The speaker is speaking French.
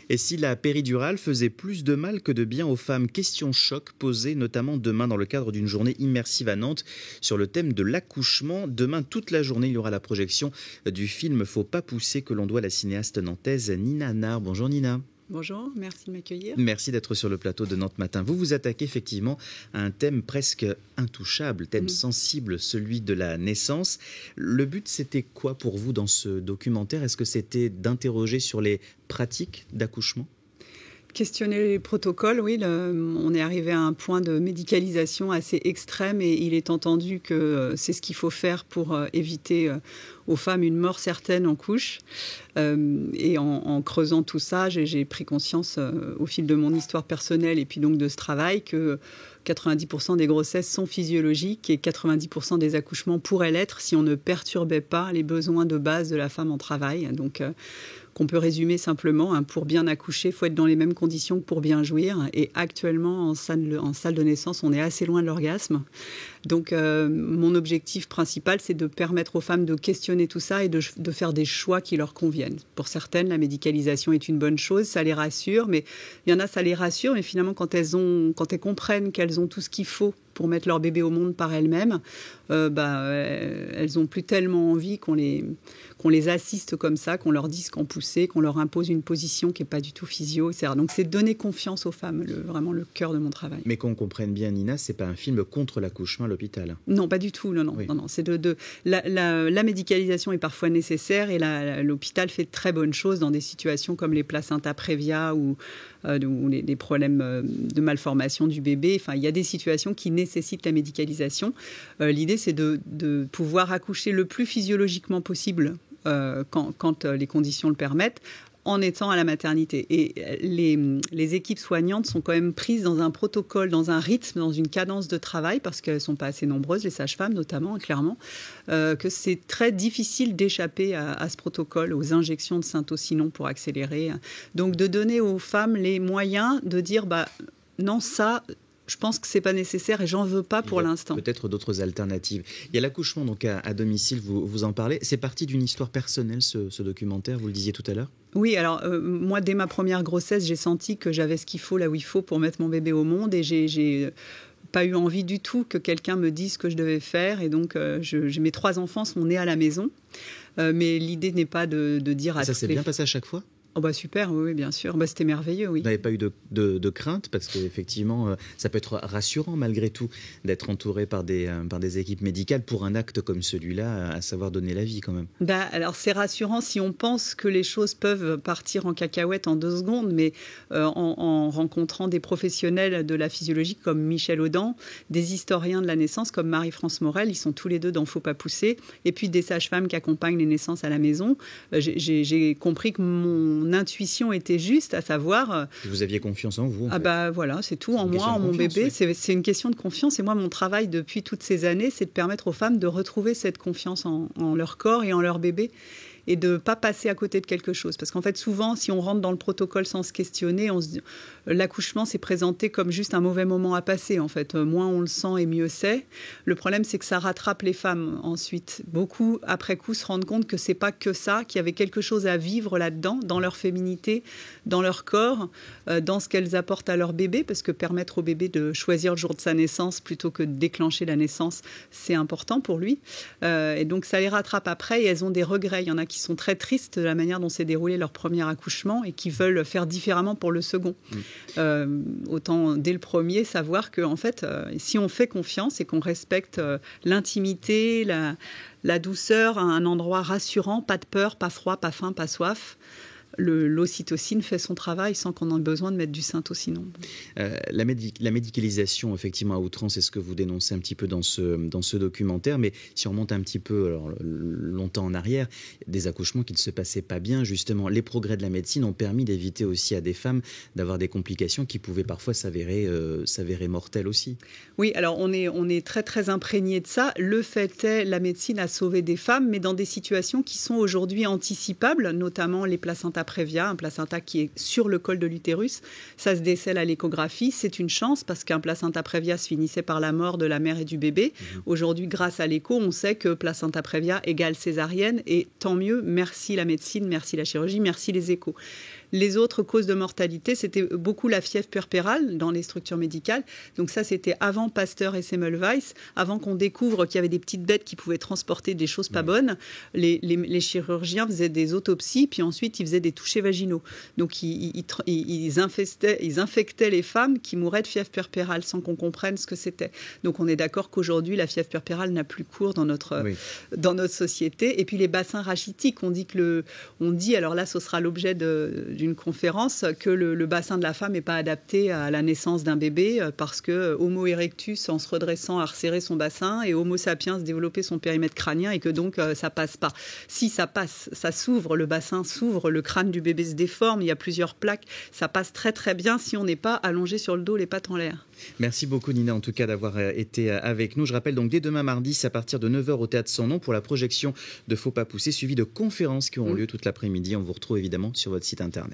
Et si la péridurale faisait plus de mal que de bien aux femmes? Question choc posée notamment demain dans le cadre d'une journée immersive à Nantes sur le thème de l'accouchement. Demain, toute la journée, il y aura la projection du film Faut pas pousser que l'on doit à la cinéaste nantaise Nina Nard. Bonjour Nina. Bonjour, merci de m'accueillir. Merci d'être sur le plateau de Nantes Matin. Vous vous attaquez effectivement à un thème presque intouchable, thème sensible, celui de la naissance. Le but, c'était quoi pour vous dans ce documentaire? Est-ce que c'était d'interroger sur les pratiques d'accouchement? Questionner les protocoles, oui, on est arrivé à un point de médicalisation assez extrême et il est entendu que c'est ce qu'il faut faire pour éviter aux femmes une mort certaine en couche. Et en creusant tout ça, j'ai pris conscience au fil de mon histoire personnelle et puis donc de ce travail que 90% des grossesses sont physiologiques et 90% des accouchements pourraient l'être si on ne perturbait pas les besoins de base de la femme en travail. Donc, qu'on peut résumer simplement, pour bien accoucher, il faut être dans les mêmes conditions que pour bien jouir. Et actuellement, en salle de naissance, on est assez loin de l'orgasme. Donc, mon objectif principal, c'est de permettre aux femmes de questionner tout ça et de faire des choix qui leur conviennent. Pour certaines, la médicalisation est une bonne chose, ça les rassure, mais il y en a, ça les rassure, mais finalement, quand elles comprennent qu'elles ont tout ce qu'il faut pour mettre leur bébé au monde par elles-mêmes, elles n'ont plus tellement envie qu'on les assiste comme ça, qu'on leur dise qu'en pousser, qu'on leur impose une position qui n'est pas du tout physio, etc. Donc c'est donner confiance aux femmes, vraiment le cœur de mon travail. Mais qu'on comprenne bien, Nina, c'est pas un film contre l'accouchement à l'hôpital. Non, pas du tout. Non. C'est la médicalisation est parfois nécessaire et l'hôpital fait de très bonnes choses dans des situations comme les placentas prévia ou des problèmes de malformation du bébé. Enfin, il y a des situations qui nécessitent la médicalisation. L'idée, c'est de pouvoir accoucher le plus physiologiquement possible quand les conditions le permettent, en étant à la maternité. Et les équipes soignantes sont quand même prises dans un protocole, dans un rythme, dans une cadence de travail, parce qu'elles ne sont pas assez nombreuses, les sages-femmes notamment, clairement, que c'est très difficile d'échapper à ce protocole, aux injections de syntocinon pour accélérer. Donc de donner aux femmes les moyens de dire non, ça, je pense que c'est pas nécessaire et j'en veux pas pour l'instant. Peut-être d'autres alternatives. Il y a l'accouchement donc à domicile, vous en parlez. C'est parti d'une histoire personnelle, ce documentaire, vous le disiez tout à l'heure? Oui, alors moi, dès ma première grossesse, j'ai senti que j'avais ce qu'il faut là où il faut pour mettre mon bébé au monde et j'ai pas eu envie du tout que quelqu'un me dise ce que je devais faire. Et donc, mes 3 enfants sont nés à la maison. Mais l'idée n'est pas de dire à ça s'est bien passé à chaque fois? Oh super, oui, bien sûr. C'était merveilleux, oui. Vous n'avez pas eu de crainte? Parce qu'effectivement, ça peut être rassurant malgré tout d'être entouré par des équipes médicales pour un acte comme celui-là, à savoir donner la vie quand même. Alors c'est rassurant si on pense que les choses peuvent partir en cacahuète en 2 secondes, mais en rencontrant des professionnels de la physiologie comme Michel Audin, des historiens de la naissance comme Marie-France Morel, ils sont tous les deux dans Faut pas pousser, et puis des sages-femmes qui accompagnent les naissances à la maison, j'ai compris que mon intuition était juste, à savoir... Vous aviez confiance en vous, en fait. Voilà, c'est tout, en moi, en mon bébé. Oui. C'est une question de confiance. Et moi, mon travail depuis toutes ces années, c'est de permettre aux femmes de retrouver cette confiance en leur corps et en leur bébé, et de ne pas passer à côté de quelque chose. Parce qu'en fait, souvent, si on rentre dans le protocole sans se questionner, l'accouchement s'est présenté comme juste un mauvais moment à passer. En fait, moins on le sent et mieux c'est. Le problème, c'est que ça rattrape les femmes ensuite. Beaucoup, après coup, se rendent compte que c'est pas que ça, qu'il y avait quelque chose à vivre là-dedans, dans leur féminité, dans leur corps, dans ce qu'elles apportent à leur bébé, parce que permettre au bébé de choisir le jour de sa naissance plutôt que de déclencher la naissance, c'est important pour lui. Et donc, ça les rattrape après et elles ont des regrets. Il y en a qui sont très tristes de la manière dont s'est déroulé leur premier accouchement et qui veulent faire différemment pour le second. Autant, dès le premier, savoir que, en fait, si on fait confiance et qu'on respecte l'intimité, la douceur, un endroit rassurant, pas de peur, pas froid, pas faim, pas soif, l'ocytocine fait son travail sans qu'on ait besoin de mettre du syntocinon. La médicalisation, effectivement, à outrance, c'est ce que vous dénoncez un petit peu dans ce documentaire. Mais si on remonte un petit peu longtemps en arrière, des accouchements qui ne se passaient pas bien, justement, les progrès de la médecine ont permis d'éviter aussi à des femmes d'avoir des complications qui pouvaient parfois s'avérer mortelles aussi. Oui, alors on est très très imprégné de ça. Le fait est, la médecine a sauvé des femmes, mais dans des situations qui sont aujourd'hui anticipables, notamment les placentas placenta prévia, un placenta qui est sur le col de l'utérus. Ça se décèle à l'échographie. C'est une chance parce qu'un placenta prévia se finissait par la mort de la mère et du bébé. Aujourd'hui, grâce à l'écho, on sait que placenta prévia égale césarienne et tant mieux. Merci la médecine, merci la chirurgie, merci les échos. Les autres causes de mortalité, c'était beaucoup la fièvre puerpérale dans les structures médicales. Donc ça, c'était avant Pasteur et Semmelweis, avant qu'on découvre qu'il y avait des petites bêtes qui pouvaient transporter des choses pas bonnes. Les chirurgiens faisaient des autopsies, puis ensuite, ils faisaient des touchés vaginaux. Donc, ils infectaient les femmes qui mouraient de fièvre puerpérale sans qu'on comprenne ce que c'était. Donc, on est d'accord qu'aujourd'hui, la fièvre puerpérale n'a plus cours dans notre société. Et puis, les bassins rachitiques, on dit, alors là, ce sera l'objet d'une conférence, que le bassin de la femme n'est pas adapté à la naissance d'un bébé parce que Homo erectus, en se redressant, a resserré son bassin et Homo sapiens développé son périmètre crânien et que donc ça passe pas. Si ça passe, ça s'ouvre, le bassin s'ouvre, le crâne du bébé se déforme, il y a plusieurs plaques, ça passe très très bien si on n'est pas allongé sur le dos, les pattes en l'air. Merci beaucoup Nina en tout cas d'avoir été avec nous. Je rappelle donc dès demain mardi, c'est à partir de 9h au Théâtre Sans Nom pour la projection de Faut pas pousser, suivi de conférences qui auront lieu toute l'après-midi. On vous retrouve évidemment sur votre site internet.